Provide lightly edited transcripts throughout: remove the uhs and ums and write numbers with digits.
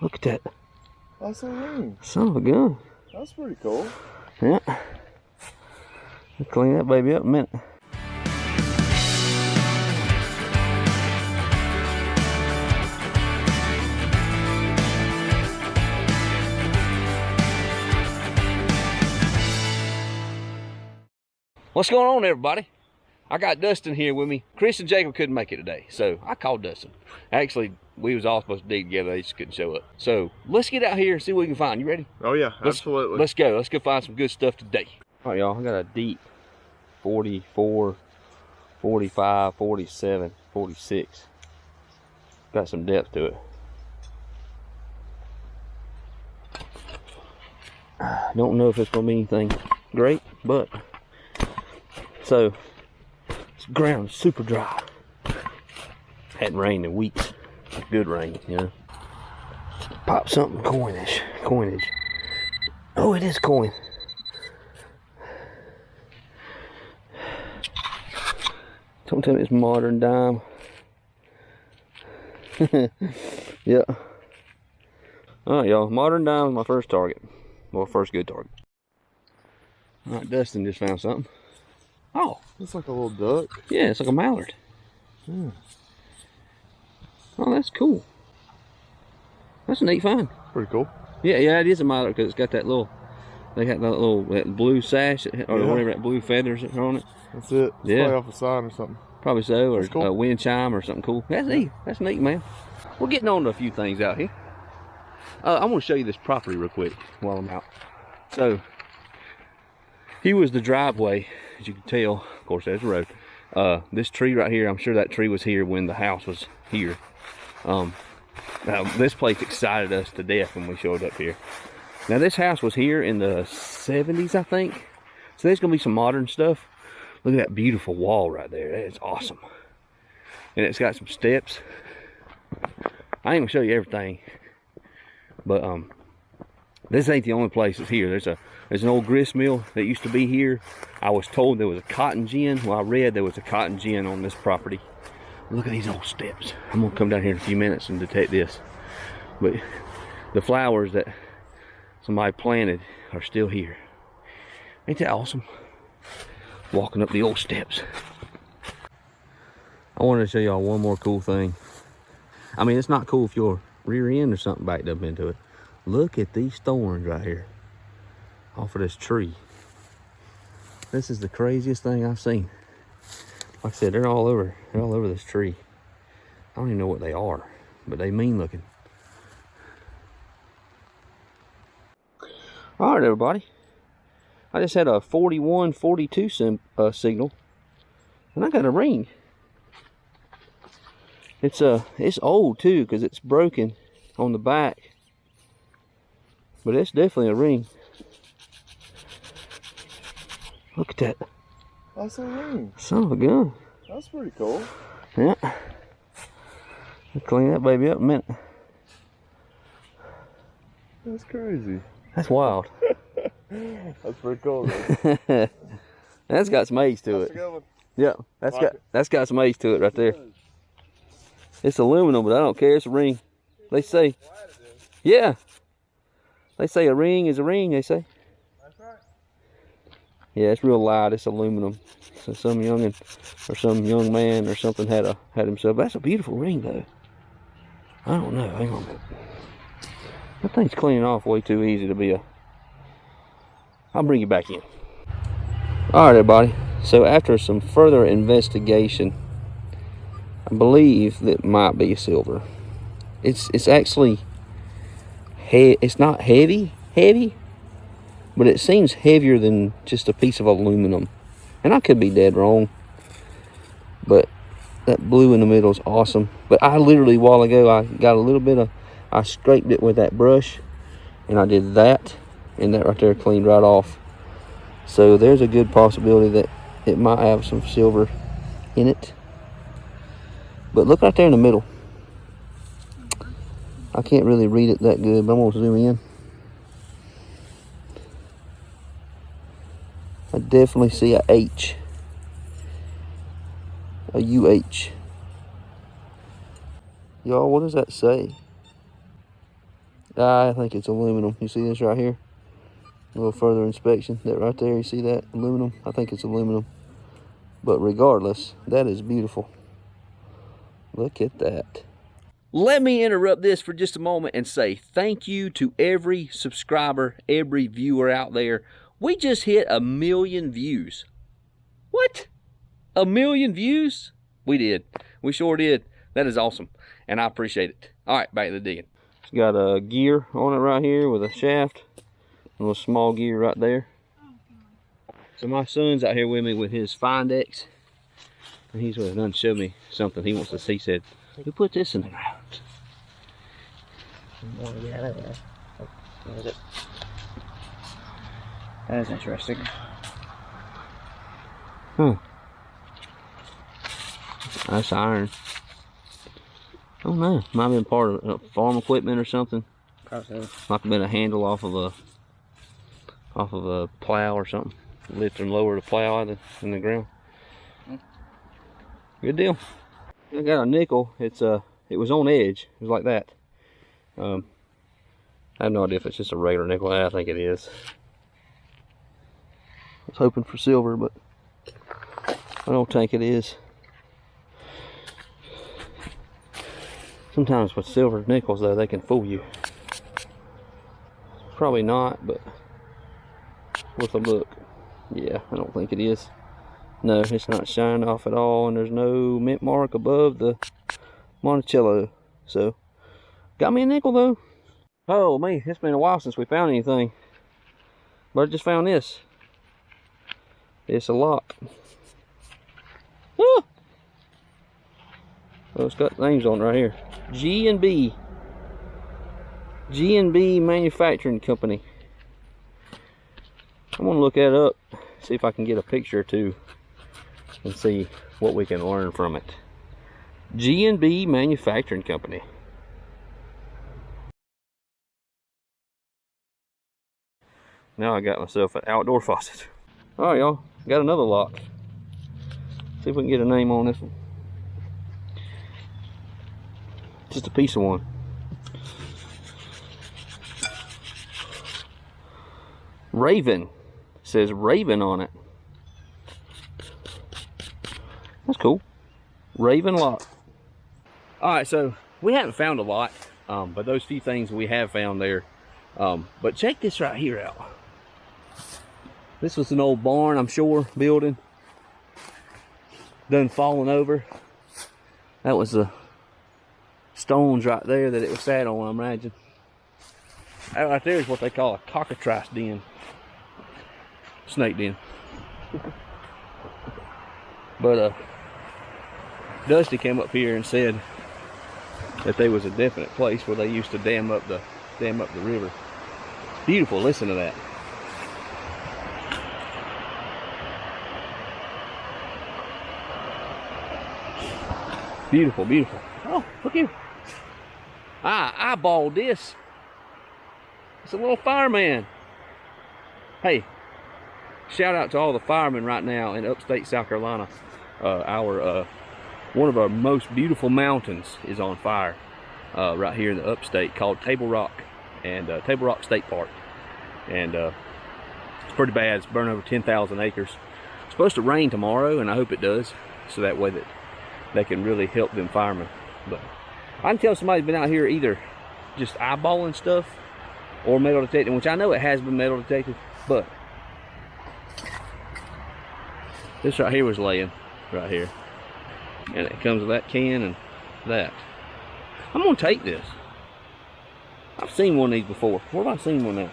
Look at that. That's a ring. Son of a gun. That's pretty cool. Yeah. I'll clean that baby up in a minute. What's going on, everybody? I got Dustin here with me. Chris and Jacob couldn't make it today, so I called Dustin. Actually, we was all supposed to dig together, they just couldn't show up. So let's get out here and see what we can find. You ready? Oh yeah, absolutely. Let's go. Let's go find some good stuff today. All right, y'all, I got a deep 44, 45, 47, 46. Got some depth to it. I don't know if it's gonna be anything great, but so this ground is super dry. Hadn't rained in weeks. Good rain, you know. Pop something coinage. Oh, it is coin. Don't tell me it's modern dime. Yeah. Alright, y'all. Modern dime is my first target. Well, first good target. Alright, Dustin just found something. Oh. It's like a little duck. Yeah, it's like a mallard. Yeah. Oh, that's cool. That's a neat find. Pretty cool. Yeah, it is a mallard because it's got that little, they got that blue sash or whatever, that blue feathers that are on it. That's it. It's probably off a sign or something. Probably so, or cool. a wind chime or something cool. That's neat. That's neat, man. We're getting on to a few things out here. I want to show you this property real quick while I'm out. So, here was the driveway, as you can tell. Of course, there's the road. This tree right here, I'm sure that tree was here when the house was here. This place excited us to death when we showed up here. Now, this house was here in the 70s, I think. So there's going to be some modern stuff. Look at that beautiful wall right there. That is awesome. And it's got some steps. I ain't gonna show you everything, but this ain't the only place that's here. There's an old grist mill that used to be here. I was told there was a cotton gin. Well, I read there was a cotton gin on this property. Look at these old steps. I'm gonna come down here in a few minutes and detect this. But the flowers that somebody planted are still here. Ain't that awesome? Walking up the old steps. I wanted to show y'all one more cool thing. I mean, it's not cool if your rear end or something backed up into it. Look at these thorns right here off of this tree. This is the craziest thing I've seen. Like I said, they're all over this tree. I don't even know what they are, but they mean looking. All right, everybody. I just had a 41, 42 signal, and I got a ring. It's old too, because it's broken on the back, but it's definitely a ring. Look at that. That's a ring. Son of a gun. That's pretty cool. Yeah. I'll clean that baby up in a minute. That's crazy. That's wild. That's pretty cool. That's got some age to it. Yeah, that's got some age to it right there. It's aluminum, but I don't care. It's a ring. They say, yeah. They say a ring is a ring. They say. That's right. Yeah, it's real light. It's aluminum. So some youngin' or some young man or something had himself. That's a beautiful ring though. I don't know. Hang on a minute. That thing's cleaning off way too easy to be a. I'll bring you back in. All right, everybody. So after some further investigation, I believe that might be a silver. It's actually it's not heavy, but it seems heavier than just a piece of aluminum. And I could be dead wrong, but that blue in the middle is awesome. But I literally, a while ago, I got a little bit of, I scraped it with that brush, and I did that, and that right there cleaned right off. So there's a good possibility that it might have some silver in it. But look right there in the middle. I can't really read it that good, but I'm gonna zoom in. I definitely see a H, a UH. Y'all, what does that say? I think it's aluminum. You see this right here? A little further inspection. That right there, you see that? Aluminum? I think it's aluminum. But regardless, that is beautiful. Look at that. Let me interrupt this for just a moment and say thank you to every subscriber, every viewer out there. We just hit 1 million views. What? 1 million views? We did. We sure did. That is awesome. And I appreciate it. All right, back to the digging. It's got a gear on it right here with a shaft. A little small gear right there. So my son's out here with me with his FindX. And he's going to show me something he wants to see. He said, who put this in the ground? That is interesting. Huh. That's iron. I don't know. Might have been part of farm equipment or something. Probably. Might have been a handle off of a plow or something. Lift and lower the plow out in the ground. Good deal. I got a nickel. It was on edge. It was like that. I have no idea if it's just a regular nickel. I think it is. I was hoping for silver, but I don't think it is. Sometimes with silver nickels though, they can fool you. Probably not, but with a look. Yeah, I don't think it is. No, it's not shined off at all, and there's no mint mark above the Monticello. So, got me a nickel though. Oh man, it's been a while since we found anything. But I just found this. It's a lock. Ah! Oh, it's got names on it right here. G&B Manufacturing Company. I'm gonna look that up, see if I can get a picture or two and see what we can learn from it. G&B Manufacturing Company. Now I got myself an outdoor faucet. All right, y'all, got another lock. See if we can get a name on this one. Just a piece of one. Raven. It says Raven on it. That's cool. Raven lock. Alright, so we haven't found a lot, but those few things we have found there. But check this right here out. This was an old barn, I'm sure, building. Done fallen over. That was the stones right there that it was sat on, I imagine. That right there is what they call a cockatrice den. Snake den. But Dusty came up here and said that there was a definite place where they used to dam up the river. Beautiful, listen to that. Beautiful, beautiful. Oh, look here. I eyeballed this. It's a little fireman. Hey, shout out to all the firemen right now in upstate South Carolina. One of our most beautiful mountains is on fire right here in the upstate, called Table Rock and Table Rock State Park. And it's pretty bad. It's burned over 10,000 acres. It's supposed to rain tomorrow, and I hope it does, so that way that they can really help them firemen. But I can tell somebody's been out here either just eyeballing stuff or metal detecting, which I know it has been metal detected, but this right here was laying right here, and it comes with that can and that. I'm gonna take this. I've seen one of these before. Where have I seen one at?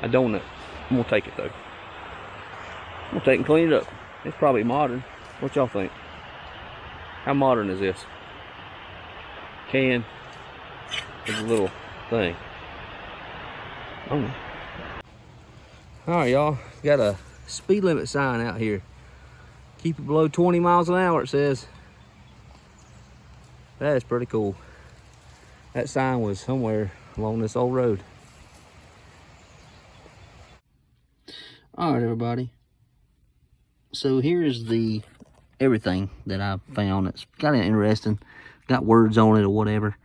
I don't know. I'm gonna take it though. I'm gonna take it and clean it up. It's probably modern. What y'all think? How modern is this? Can. There's a little thing. Oh. Alright, y'all. Got a speed limit sign out here. Keep it below 20 miles an hour, it says. That is pretty cool. That sign was somewhere along this old road. Alright, everybody. So here's the everything that I found. It's kind of interesting. Got words on it or whatever.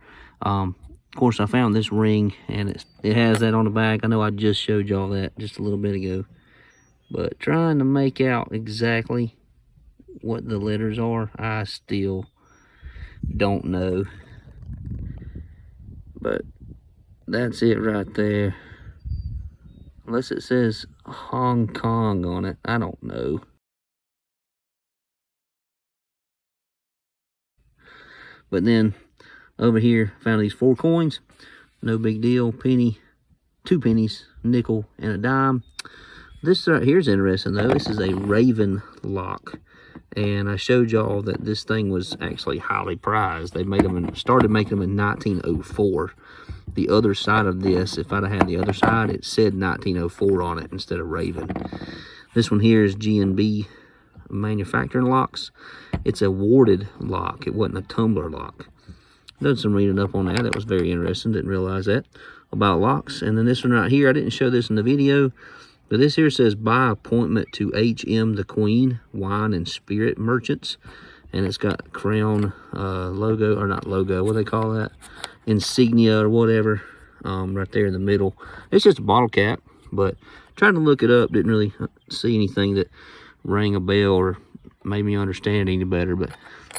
Of course, I found this ring, and it has that on the back. I know I just showed y'all that just a little bit ago. But trying to make out exactly what the letters are, I still don't know. But that's it right there. Unless it says Hong Kong on it, I don't know. But then over here, found these 4 coins. No big deal. Penny, 2 pennies, nickel, and a dime. This right here's interesting though. This is a Raven lock. And I showed y'all that this thing was actually highly prized. They made them and started making them in 1904. The other side of this, if I'd have had the other side, it said 1904 on it instead of Raven. This one here is G&B manufacturing locks. It's a warded lock. It wasn't a tumbler lock. Done some reading up on that. That was very interesting. Didn't realize that about locks. And then this one right here, I didn't show this in the video, but this here says by appointment to H.M. the Queen Wine and Spirit Merchants. And it's got crown logo, or not logo, what do they call that? Insignia or whatever, right there in the middle. It's just a bottle cap, but trying to look it up, didn't really see anything that rang a bell or made me understand any better. But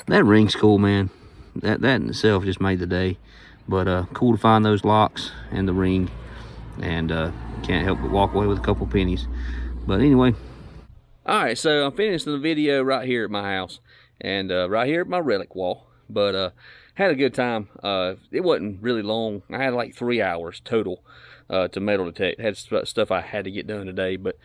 that ring's cool, man. That in itself just made the day. But cool to find those locks and the ring, and can't help but walk away with a couple pennies. But anyway, all right, so I'm finishing the video right here at my house, and right here at my relic wall. But had a good time. It wasn't really long. I had like 3 hours total to metal detect. Had stuff I had to get done today, but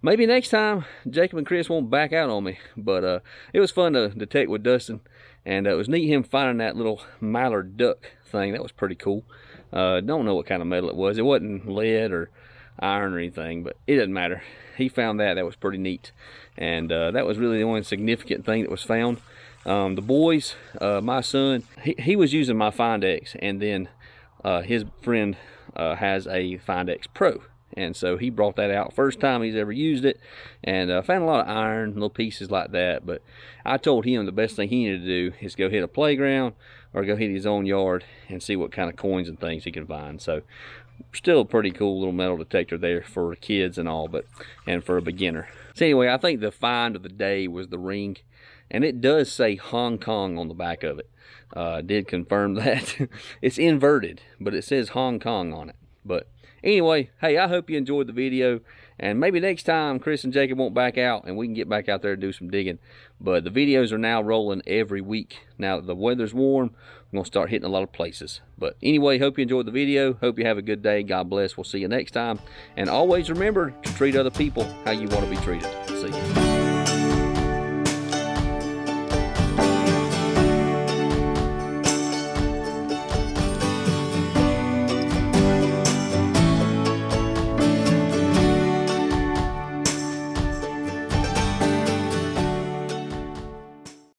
maybe next time Jacob and Chris won't back out on me. But it was fun to detect with Dustin, and it was neat him finding that little mallard duck thing. That was pretty cool. Don't know what kind of metal it was. It wasn't lead or iron or anything, but it doesn't matter. He found that. That was pretty neat, and that was really the only significant thing that was found. The boys, my son, he was using my FindX, and then his friend has a FindX Pro, and so he brought that out. First time he's ever used it, and found a lot of iron, little pieces like that. But I told him the best thing he needed to do is go hit a playground or go hit his own yard and see what kind of coins and things he can find. So still a pretty cool little metal detector there for kids and all, and for a beginner. So anyway, I think the find of the day was the ring. And it does say Hong Kong on the back of it. Did confirm that. It's inverted, but it says Hong Kong on it. But anyway, hey, I hope you enjoyed the video. And maybe next time Chris and Jacob won't back out and we can get back out there and do some digging. But the videos are now rolling every week. Now that the weather's warm, I'm going to start hitting a lot of places. But anyway, hope you enjoyed the video. Hope you have a good day. God bless. We'll see you next time. And always remember to treat other people how you want to be treated. See you.